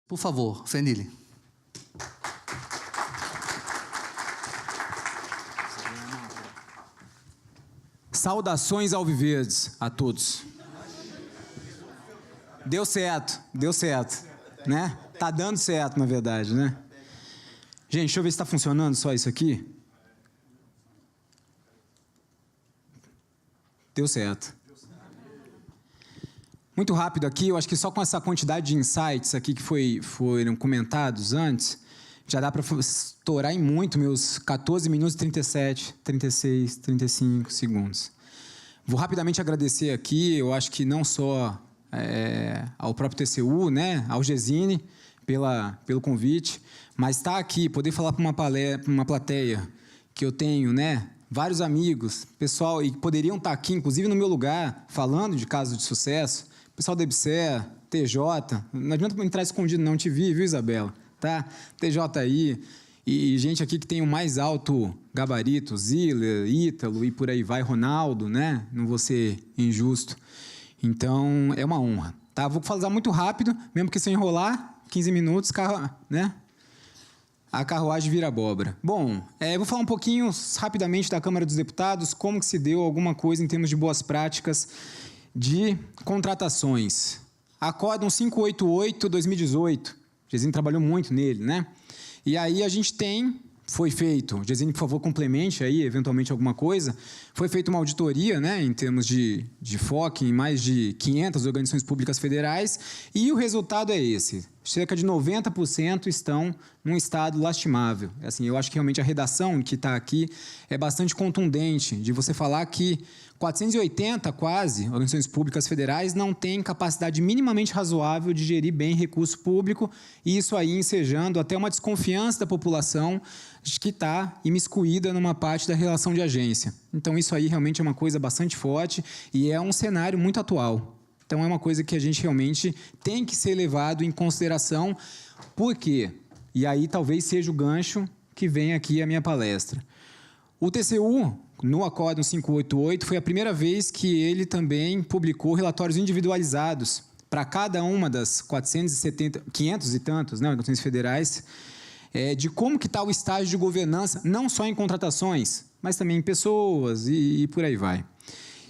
Por favor, Fenile. Saudações alviverdes a todos. Deu certo, né? Tá dando certo, na verdade, né? Gente, deixa eu ver se está funcionando só isso aqui. Deu certo. Muito rápido aqui, eu acho que só com essa quantidade de insights aqui que foram comentados antes, já dá para estourar em muito meus 14 minutos e 37, 36, 35 segundos. Vou rapidamente agradecer aqui, eu acho que não só ao próprio TCU, né, ao Gesine, pelo convite, mas estar aqui, poder falar para uma plateia que eu tenho, né, vários amigos, pessoal, e que poderiam estar aqui, inclusive no meu lugar, falando de casos de sucesso, pessoal da EBSER, TJ, não adianta entrar escondido não, te vi, viu, Isabela? Tá? TJ aí, e gente aqui que tem o mais alto gabarito, Ziller, Ítalo e por aí vai, Ronaldo, né? Não vou ser injusto. Então, é uma honra. Tá? Vou falar muito rápido, mesmo que se eu enrolar, 15 minutos, né? A carruagem vira abóbora. Bom, vou falar um pouquinho rapidamente da Câmara dos Deputados, como que se deu alguma coisa em termos de boas práticas de contratações. Acórdão 588/2018. Gesine trabalhou muito nele, né? E aí a gente foi feito, Gesine, por favor, complemente aí, eventualmente, alguma coisa. Foi feita uma auditoria, né, em termos de foco em mais de 500 organizações públicas federais, e o resultado é esse. Cerca de 90% estão num estado lastimável. Assim, eu acho que realmente a redação que está aqui é bastante contundente, de você falar que 480, quase, organizações públicas federais não têm capacidade minimamente razoável de gerir bem recurso público, e isso aí ensejando até uma desconfiança da população de que está imiscuída numa parte da relação de agência. Então, isso aí realmente é uma coisa bastante forte e é um cenário muito atual. Então, é uma coisa que a gente realmente tem que ser levado em consideração. Por quê? E aí talvez seja o gancho que vem aqui a minha palestra. O TCU, no Acórdão 588, foi a primeira vez que ele também publicou relatórios individualizados para cada uma das 470, 500 e tantos, né, organizações federais, de como que está o estágio de governança, não só em contratações, mas também em pessoas e por aí vai.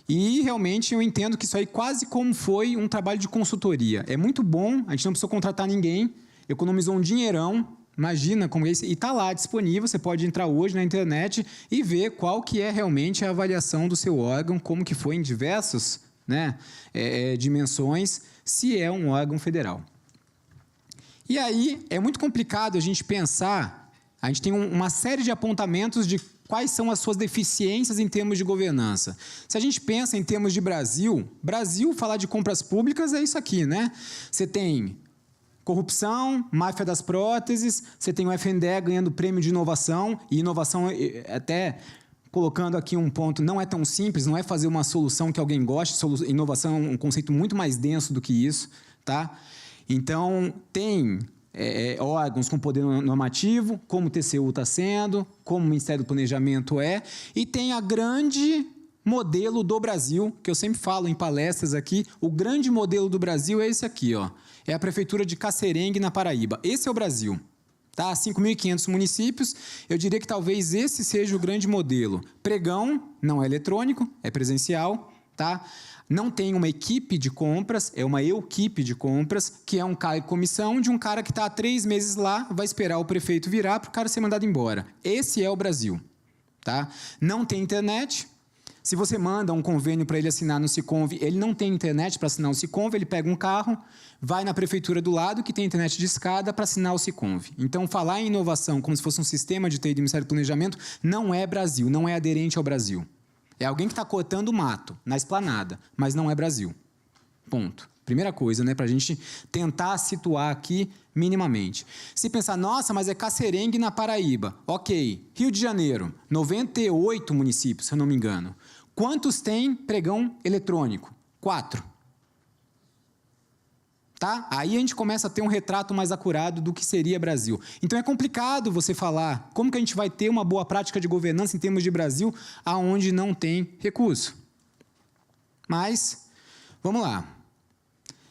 E, realmente, eu entendo que isso aí quase como foi um trabalho de consultoria. É muito bom, a gente não precisou contratar ninguém, economizou um dinheirão, imagina como é isso, e está lá disponível, você pode entrar hoje na internet e ver qual que é realmente a avaliação do seu órgão, como que foi em diversas, né, dimensões, se é um órgão federal. E aí, é muito complicado a gente pensar, a gente tem uma série de apontamentos de quais são as suas deficiências em termos de governança. Se a gente pensa em termos de Brasil, falar de compras públicas é isso aqui, né? Você tem corrupção, máfia das próteses, você tem o FNDE ganhando prêmio de inovação, e inovação, até colocando aqui um ponto, não é tão simples, não é fazer uma solução que alguém goste, inovação é um conceito muito mais denso do que isso, tá? Então, tem órgãos com poder normativo, como o TCU está sendo, como o Ministério do Planejamento e tem a grande modelo do Brasil, que eu sempre falo em palestras aqui, o grande modelo do Brasil é esse aqui, ó, é a Prefeitura de Cacerengue, na Paraíba. Esse é o Brasil. Tá? 5.500 municípios, eu diria que talvez esse seja o grande modelo. Pregão não é eletrônico, é presencial, tá? Não tem uma equipe de compras, é uma equipe de compras, que é um cargo de comissão de um cara que está há 3 meses lá, vai esperar o prefeito virar para o cara ser mandado embora. Esse é o Brasil. Tá? Não tem internet. Se você manda um convênio para ele assinar no Siconv, ele não tem internet para assinar o Siconv, ele pega um carro, vai na prefeitura do lado, que tem internet de escada, para assinar o Siconv. Então, falar em inovação como se fosse um sistema de TI do Ministério do Planejamento não é Brasil, não é aderente ao Brasil. É alguém que está cortando mato na esplanada, mas não é Brasil. Ponto. Primeira coisa, né, para a gente tentar situar aqui minimamente. Se pensar, nossa, mas é Cacerengue na Paraíba. Ok. Rio de Janeiro, 98 municípios, se eu não me engano. Quantos tem pregão eletrônico? 4. Tá? Aí a gente começa a ter um retrato mais acurado do que seria Brasil. Então é complicado você falar como que a gente vai ter uma boa prática de governança em termos de Brasil aonde não tem recurso. Mas, vamos lá.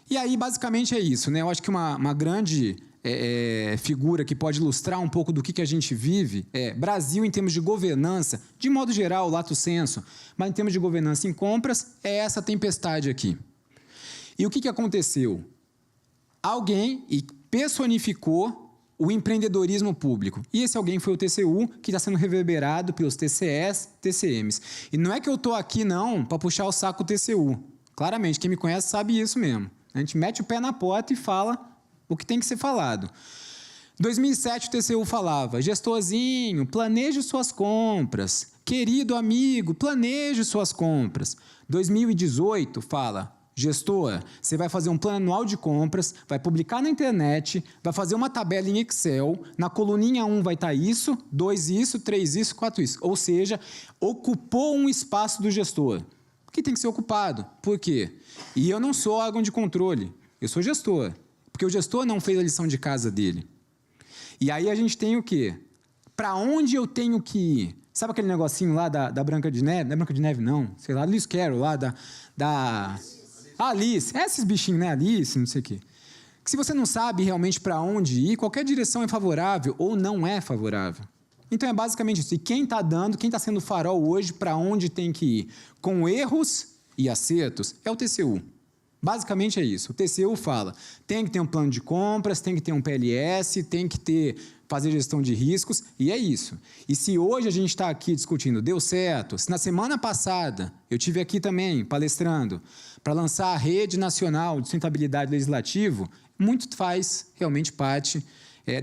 E aí, basicamente, é isso, né? Eu acho que uma grande figura que pode ilustrar um pouco do que a gente vive é Brasil em termos de governança, de modo geral, lato sensu, mas em termos de governança em compras, é essa tempestade aqui. E o que aconteceu? Alguém personificou o empreendedorismo público. E esse alguém foi o TCU, que está sendo reverberado pelos TCEs, TCMs. E não é que eu estou aqui, não, para puxar o saco do TCU. Claramente, quem me conhece sabe isso mesmo. A gente mete o pé na porta e fala o que tem que ser falado. Em 2007, o TCU falava, gestorzinho, planeje suas compras. Querido amigo, planeje suas compras. 2018, fala, gestor, você vai fazer um plano anual de compras, vai publicar na internet, vai fazer uma tabela em Excel, na coluninha 1 vai estar isso, 2 isso, 3 isso, 4 isso. Ou seja, ocupou um espaço do gestor, que tem que ser ocupado. Por quê? E eu não sou órgão de controle, eu sou gestor, porque o gestor não fez a lição de casa dele. E aí a gente tem o quê? Para onde eu tenho que ir? Sabe aquele negocinho lá da Branca de Neve? Não é Branca de Neve, não. Sei lá, Lewis Carroll, lá da Alice. Esses bichinhos, né? Alice, não sei o quê. Que se você não sabe realmente para onde ir, qualquer direção é favorável ou não é favorável. Então é basicamente isso. E quem está dando, quem está sendo farol hoje para onde tem que ir, com erros e acertos, é o TCU. Basicamente é isso. O TCU fala, tem que ter um plano de compras, tem que ter um PLS, tem que fazer gestão de riscos, e é isso. E se hoje a gente está aqui discutindo, deu certo, se na semana passada eu tive aqui também palestrando para lançar a Rede Nacional de Sustentabilidade Legislativo, muito faz realmente parte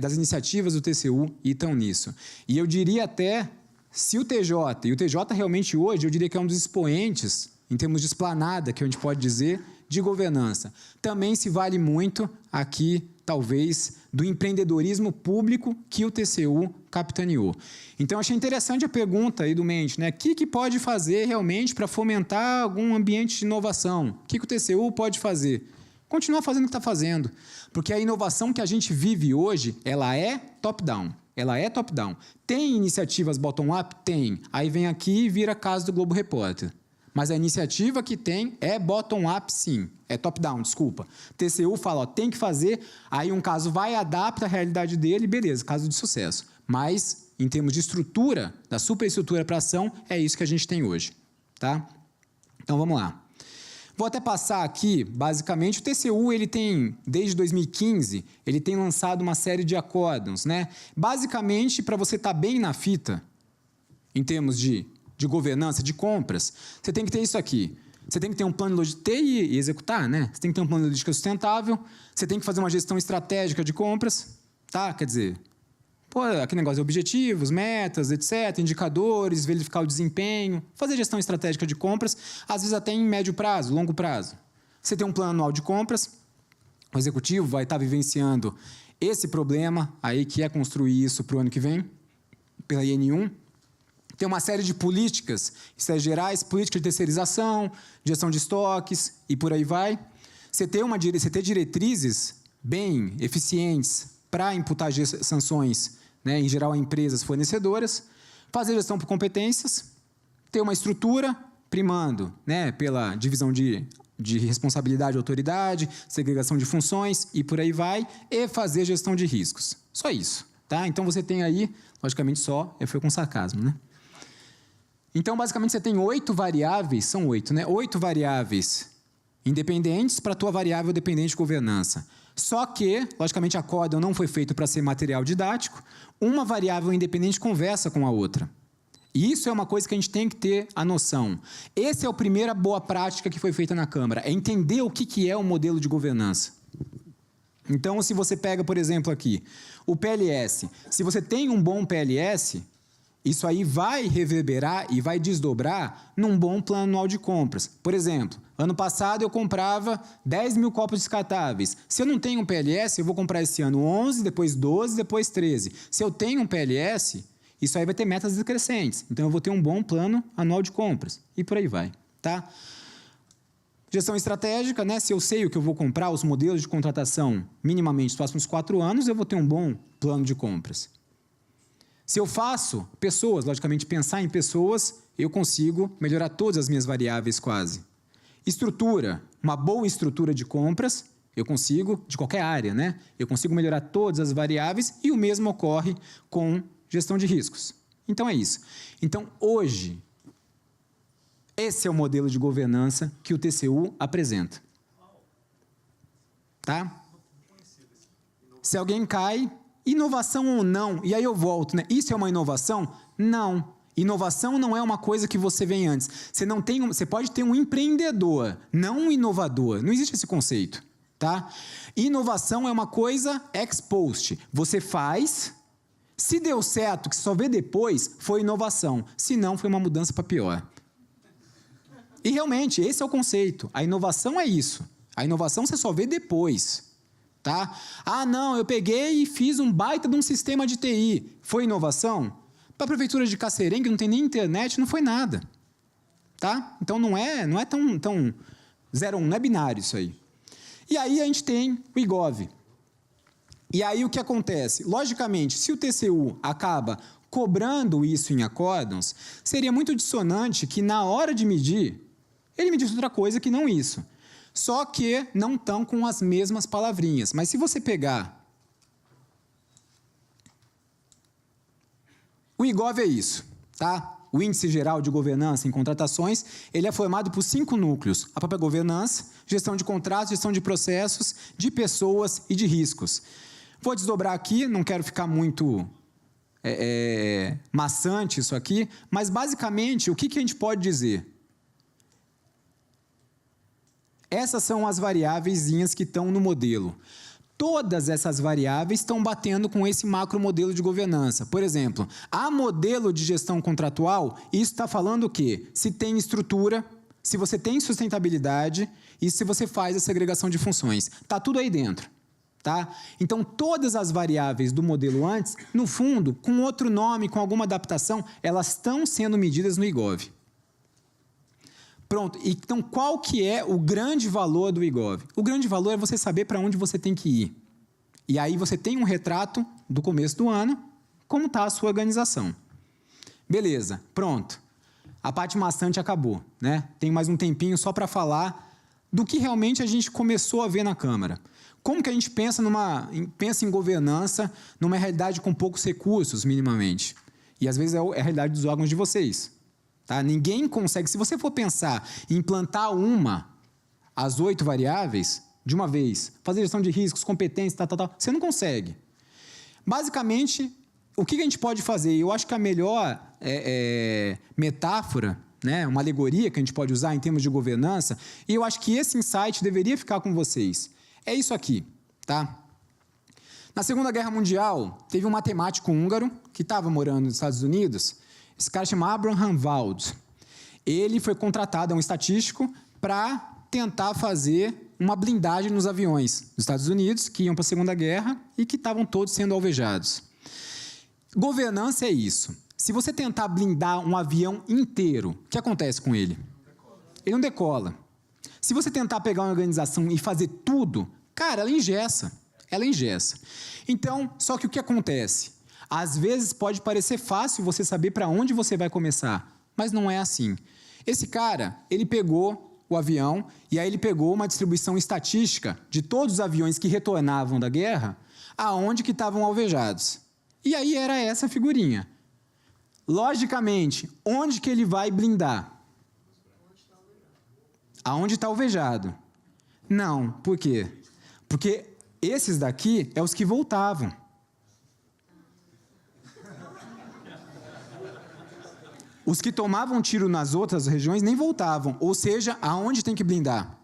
das iniciativas do TCU e estão nisso. E eu diria até, se o TJ, e o TJ realmente hoje, eu diria que é um dos expoentes, em termos de esplanada, que a gente pode dizer, de governança. Também se vale muito aqui, talvez, do empreendedorismo público que o TCU capitaneou. Então, achei interessante a pergunta aí do Mendes, né? O que pode fazer realmente para fomentar algum ambiente de inovação? O que o TCU pode fazer? Continuar fazendo o que está fazendo, porque a inovação que a gente vive hoje, ela é top-down. Ela é top-down. Tem iniciativas bottom-up? Tem. Aí vem aqui e vira caso do Globo Repórter. Mas a iniciativa que tem é bottom-up, sim. É top-down, desculpa. TCU fala, ó, tem que fazer, aí um caso vai, adapta a realidade dele, beleza, caso de sucesso. Mas, em termos de estrutura, da superestrutura para ação, é isso que a gente tem hoje. Tá? Então, vamos lá. Vou até passar aqui, basicamente, o TCU, ele tem, desde 2015, ele tem lançado uma série de acórdãos, né? Basicamente, para você estar bem na fita, em termos de governança, de compras, você tem que ter isso aqui. Você tem que ter um plano de logística, ter e executar, né? Você tem que ter um plano de logística sustentável, você tem que fazer uma gestão estratégica de compras, tá? Quer dizer, aquele negócio de objetivos, metas, etc., indicadores, verificar o desempenho, fazer gestão estratégica de compras, às vezes até em médio prazo, longo prazo. Você tem um plano anual de compras, o executivo vai estar vivenciando esse problema aí, que é construir isso para o ano que vem, pela IN1. Tem uma série de políticas gerais, política de terceirização, gestão de estoques e por aí vai. Você ter diretrizes bem eficientes para imputar sanções, né, em geral a empresas fornecedoras, fazer gestão por competências, ter uma estrutura primando, né, pela divisão de responsabilidade e autoridade, segregação de funções e por aí vai, e fazer gestão de riscos. Só isso. Tá? Então você tem aí, logicamente foi com sarcasmo, né? Então, basicamente, você tem 8 variáveis, são 8, né? 8 variáveis independentes para a tua variável dependente de governança. Só que, logicamente, a acórdão não foi feito para ser material didático, uma variável independente conversa com a outra. E isso é uma coisa que a gente tem que ter a noção. Essa é a primeira boa prática que foi feita na Câmara, é entender o que é o modelo de governança. Então, se você pega, por exemplo, aqui, o PLS, se você tem um bom PLS, isso aí vai reverberar e vai desdobrar num bom plano anual de compras. Por exemplo, ano passado eu comprava 10 mil copos descartáveis. Se eu não tenho um PLS, eu vou comprar esse ano 11, depois 12, depois 13. Se eu tenho um PLS, isso aí vai ter metas decrescentes. Então, eu vou ter um bom plano anual de compras. E por aí vai. Tá? Gestão estratégica, né? Se eu sei o que eu vou comprar, os modelos de contratação minimamente nos próximos 4 anos, eu vou ter um bom plano de compras. Se eu faço pessoas, logicamente, pensar em pessoas, eu consigo melhorar todas as minhas variáveis quase. Estrutura, uma boa estrutura de compras, Eu consigo, de qualquer área, né? Eu consigo melhorar todas as variáveis e o mesmo ocorre com gestão de riscos. Então, é isso. Então, hoje, esse é o modelo de governança que o TCU apresenta. Tá? Se alguém cai, inovação ou não, e aí eu volto, né? Isso é uma inovação? Não. Inovação não é uma coisa que você vem antes. Você pode ter um empreendedor, não um inovador. Não existe esse conceito, tá? Inovação é uma coisa ex post. Você faz, se deu certo, que só vê depois, foi inovação. Se não, foi uma mudança para pior. E realmente, esse é o conceito. A inovação é isso. A inovação você só vê depois, tá? Ah, não, eu peguei e fiz um baita de um sistema de TI. Foi inovação? Para a prefeitura de Cacerengue, não tem nem internet, não foi nada. Tá? Então, não é tão 0 a 1, não é binário isso aí. E aí, a gente tem o IGOV. E aí, o que acontece? Logicamente, se o TCU acaba cobrando isso em acórdãos, seria muito dissonante que, na hora de medir, ele medisse outra coisa que não isso. Só que não estão com as mesmas palavrinhas. Mas se você pegar... O IGOV é isso, tá? O Índice Geral de Governança em Contratações, ele é formado por 5 núcleos. A própria governança, gestão de contratos, gestão de processos, de pessoas e de riscos. Vou desdobrar aqui, não quero ficar muito maçante isso aqui, mas basicamente, o que a gente pode dizer? Essas são as variáveis que estão no modelo. Todas essas variáveis estão batendo com esse macro modelo de governança. Por exemplo, a modelo de gestão contratual, isso está falando o quê? Se tem estrutura, se você tem sustentabilidade e se você faz a segregação de funções. Está tudo aí dentro. Tá? Então, todas as variáveis do modelo antes, no fundo, com outro nome, com alguma adaptação, elas estão sendo medidas no IGOV. Pronto, então qual que é o grande valor do IGOV? O grande valor é você saber para onde você tem que ir. E aí você tem um retrato do começo do ano, como está a sua organização. Beleza, pronto. A parte maçante acabou, né? Tem mais um tempinho só para falar do que realmente a gente começou a ver na Câmara. Como que a gente pensa em governança numa realidade com poucos recursos, minimamente? E às vezes é a realidade dos órgãos de vocês. Tá? Ninguém consegue, se você for pensar em implantar as 8 variáveis de uma vez, fazer gestão de riscos, competências, você não consegue. Basicamente, o que a gente pode fazer? Eu acho que a melhor metáfora, né, uma alegoria que a gente pode usar em termos de governança, e eu acho que esse insight deveria ficar com vocês. É isso aqui. Tá? Na Segunda Guerra Mundial, teve um matemático húngaro que estava morando nos Estados Unidos. Esse cara chama Abraham Wald. Ele foi contratado, é um estatístico, para tentar fazer uma blindagem nos aviões dos Estados Unidos, que iam para a Segunda Guerra e que estavam todos sendo alvejados. Governança é isso. Se você tentar blindar um avião inteiro, o que acontece com ele? Ele não decola. Se você tentar pegar uma organização e fazer tudo, cara, ela engessa. Ela engessa. Então, só que o que acontece? Às vezes pode parecer fácil você saber para onde você vai começar, mas não é assim. Esse cara, ele pegou o avião e aí ele pegou uma distribuição estatística de todos os aviões que retornavam da guerra, aonde que estavam alvejados. E aí era essa figurinha. Logicamente, onde que ele vai blindar? Aonde está alvejado? Não, por quê? Porque esses daqui é os que voltavam. Os que tomavam tiro nas outras regiões nem voltavam. Ou seja, aonde tem que blindar?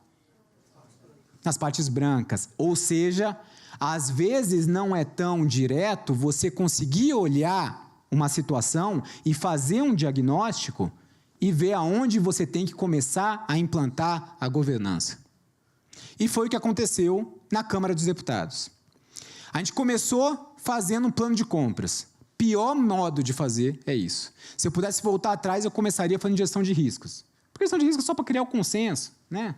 Nas partes brancas. Ou seja, às vezes não é tão direto você conseguir olhar uma situação e fazer um diagnóstico e ver aonde você tem que começar a implantar a governança. E foi o que aconteceu na Câmara dos Deputados. A gente começou fazendo um plano de compras. Pior modo de fazer é isso. Se eu pudesse voltar atrás, eu começaria falando de gestão de riscos. Porque gestão de riscos é só para criar o consenso, né?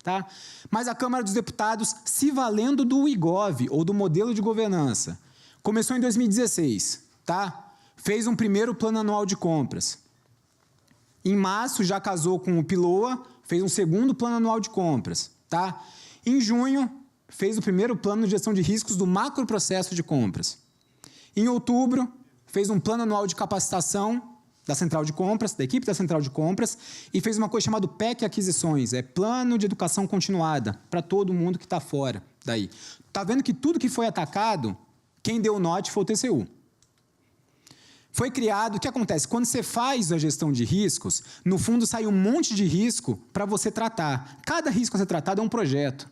Tá? Mas a Câmara dos Deputados, se valendo do IGOV, ou do modelo de governança, começou em 2016, tá? Fez um primeiro plano anual de compras. Em março, já casou com o PILOA, fez um segundo plano anual de compras, tá? Em junho, fez o primeiro plano de gestão de riscos do macroprocesso de compras. Em outubro, fez um plano anual de capacitação da central de compras, da equipe da central de compras, e fez uma coisa chamada PEC Aquisições, Plano de Educação Continuada, para todo mundo que está fora daí. Está vendo que tudo que foi atacado, quem deu o norte foi o TCU. Foi criado, o que acontece? Quando você faz a gestão de riscos, no fundo sai um monte de risco para você tratar. Cada risco a ser tratado é um projeto.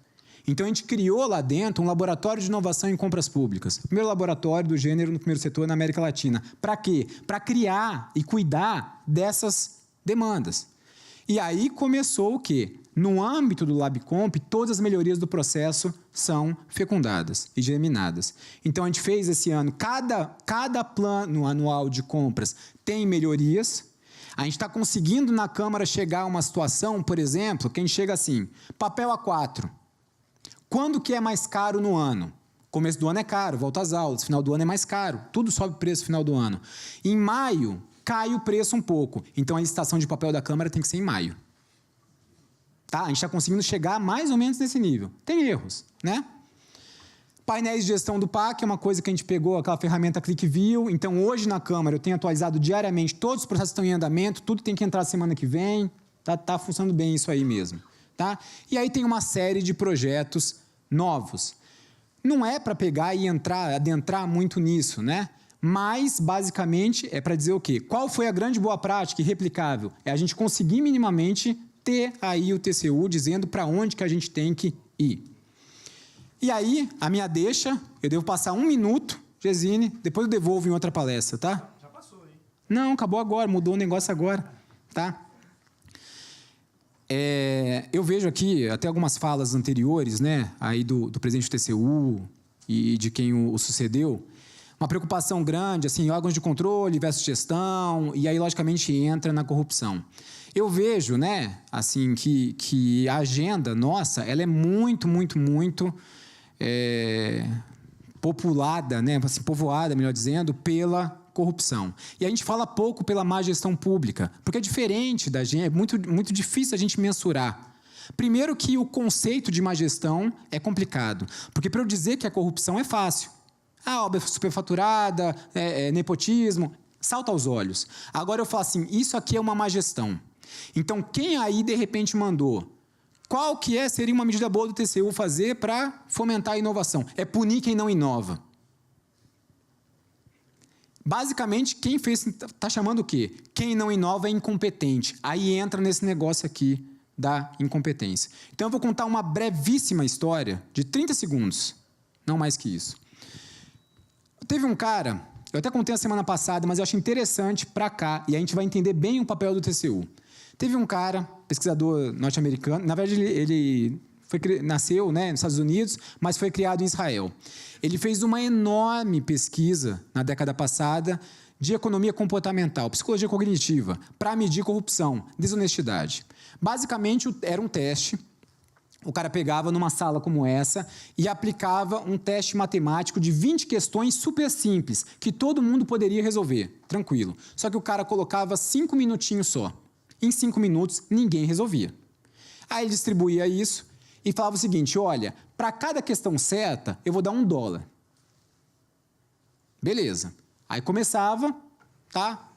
Então, a gente criou lá dentro um laboratório de inovação em compras públicas. O primeiro laboratório do gênero no primeiro setor na América Latina. Para quê? Para criar e cuidar dessas demandas. E aí começou o quê? No âmbito do LabComp, todas as melhorias do processo são fecundadas e germinadas. Então, a gente fez esse ano, cada plano anual de compras tem melhorias. A gente está conseguindo na Câmara chegar a uma situação, por exemplo, que a gente chega assim, papel A4. Quando que é mais caro no ano? Começo do ano é caro, volta às aulas, final do ano é mais caro, tudo sobe o preço no final do ano. Em maio, cai o preço um pouco, então a licitação de papel da Câmara tem que ser em maio. Tá? A gente está conseguindo chegar mais ou menos nesse nível. Tem erros, né? Painéis de gestão do PAC é uma coisa que a gente pegou, aquela ferramenta ClickView. Então, hoje na Câmara, eu tenho atualizado diariamente, todos os processos estão em andamento, tudo tem que entrar semana que vem. Tá funcionando bem isso aí mesmo. Tá? E aí tem uma série de projetos novos. Não é para pegar e adentrar muito nisso, né? Mas, basicamente, é para dizer o quê? Qual foi a grande boa prática e replicável? É a gente conseguir minimamente ter aí o TCU dizendo para onde que a gente tem que ir. E aí, a minha deixa, eu devo passar 1 minuto, Gesine, depois eu devolvo em outra palestra, tá? Já passou, hein? Não, acabou agora, mudou o negócio agora, tá? Eu vejo aqui até algumas falas anteriores, né, aí do presidente do TCU e de quem o sucedeu, uma preocupação grande, assim, órgãos de controle versus gestão, e aí, logicamente, entra na corrupção. Eu vejo, né, assim, que a agenda nossa, ela é muito populada, né, assim, povoada, melhor dizendo, pela corrupção. E a gente fala pouco pela má gestão pública, porque é diferente da gente, é muito difícil a gente mensurar. Primeiro que o conceito de má gestão é complicado, porque para eu dizer que a corrupção é fácil. A obra é superfaturada, nepotismo, salta aos olhos. Agora eu falo assim, isso aqui é uma má gestão. Então, quem aí, de repente, mandou? Qual que seria uma medida boa do TCU fazer para fomentar a inovação? É punir quem não inova. Basicamente, quem fez está chamando o quê? Quem não inova é incompetente. Aí entra nesse negócio aqui da incompetência. Então, eu vou contar uma brevíssima história de 30 segundos, não mais que isso. Teve um cara, eu até contei a semana passada, mas eu acho interessante para cá, e a gente vai entender bem o papel do TCU. Teve um cara, pesquisador norte-americano, na verdade ele nasceu, né, nos Estados Unidos, mas foi criado em Israel. Ele fez uma enorme pesquisa na década passada de economia comportamental, psicologia cognitiva, para medir corrupção, desonestidade. Basicamente, era um teste. O cara pegava numa sala como essa e aplicava um teste matemático de 20 questões super simples, que todo mundo poderia resolver, tranquilo. Só que o cara colocava 5 minutinhos só. Em 5 minutos, ninguém resolvia. Aí ele distribuía isso e falava o seguinte, olha, para cada questão certa, eu vou dar $1. Beleza. Aí começava, tá?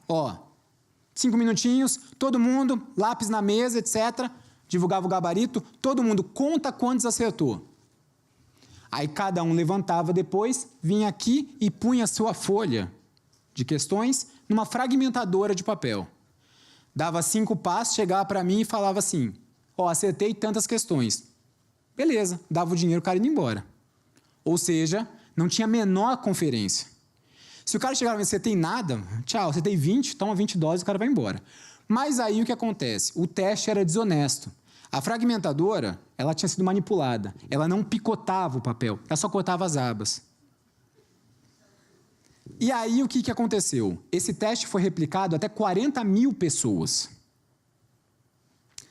5 minutinhos, todo mundo, lápis na mesa, etc., divulgava o gabarito, todo mundo conta quantos acertou. Aí cada um levantava depois, vinha aqui e punha a sua folha de questões numa fragmentadora de papel. Dava 5 passos, chegava para mim e falava assim, acertei tantas questões. Beleza, dava o dinheiro, o cara ia embora. Ou seja, não tinha a menor conferência. Se o cara chegava e acertei nada, tchau, acertei 20, toma $20, o cara vai embora. Mas aí o que acontece? O teste era desonesto. A fragmentadora, ela tinha sido manipulada. Ela não picotava o papel, ela só cortava as abas. E aí o que aconteceu? Esse teste foi replicado até 40 mil pessoas.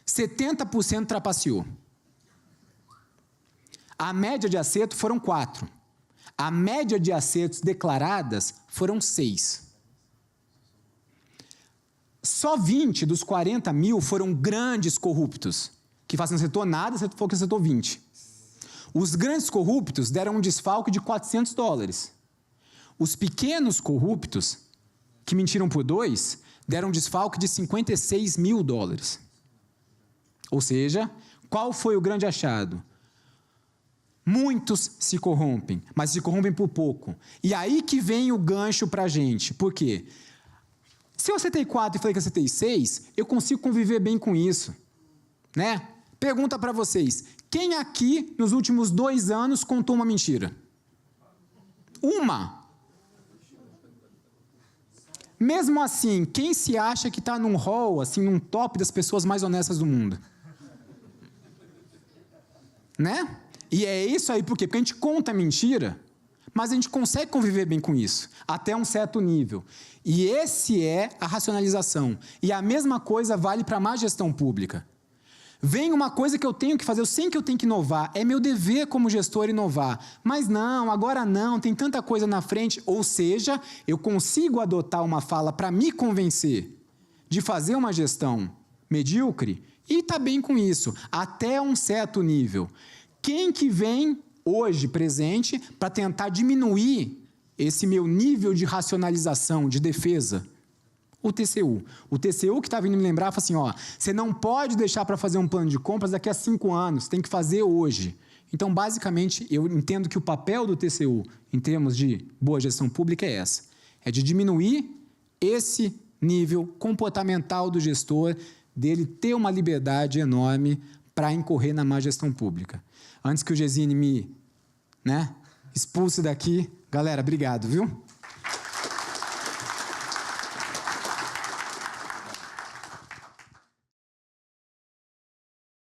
70% trapaceou. A média de acerto foram 4. A média de acertos declaradas foram 6. Só 20 dos 40 mil foram grandes corruptos, que fazem acertou nada, falou que acertou 20. Os grandes corruptos deram um desfalque de $400. Os pequenos corruptos, que mentiram por 2, deram um desfalque de $56 mil. Ou seja, qual foi o grande achado? Muitos se corrompem, mas se corrompem por pouco. E aí que vem o gancho para a gente. Por quê? Se eu acertei 4 e falei que eu acertei 6, eu consigo conviver bem com isso. Né? Pergunta para vocês, quem aqui nos últimos 2 anos contou uma mentira? Uma. Mesmo assim, quem se acha que está num hall, assim, num top das pessoas mais honestas do mundo? Né? E é isso aí, por quê? Porque a gente conta mentira, mas a gente consegue conviver bem com isso, até um certo nível. E esse é a racionalização. E a mesma coisa vale para a má gestão pública. Vem uma coisa que eu tenho que fazer, eu sei que eu tenho que inovar, é meu dever como gestor inovar, mas não, agora não, tem tanta coisa na frente, ou seja, eu consigo adotar uma fala para me convencer de fazer uma gestão medíocre e está bem com isso, até um certo nível. Quem que vem hoje presente para tentar diminuir esse meu nível de racionalização, de defesa? O TCU. O TCU que está vindo me lembrar, fala assim, ó, você não pode deixar para fazer um plano de compras daqui a 5 anos, tem que fazer hoje. Então, basicamente, eu entendo que o papel do TCU, em termos de boa gestão pública, é essa. É de diminuir esse nível comportamental do gestor, dele ter uma liberdade enorme para incorrer na má gestão pública. Antes que o Gesine me expulse daqui, galera, obrigado, viu?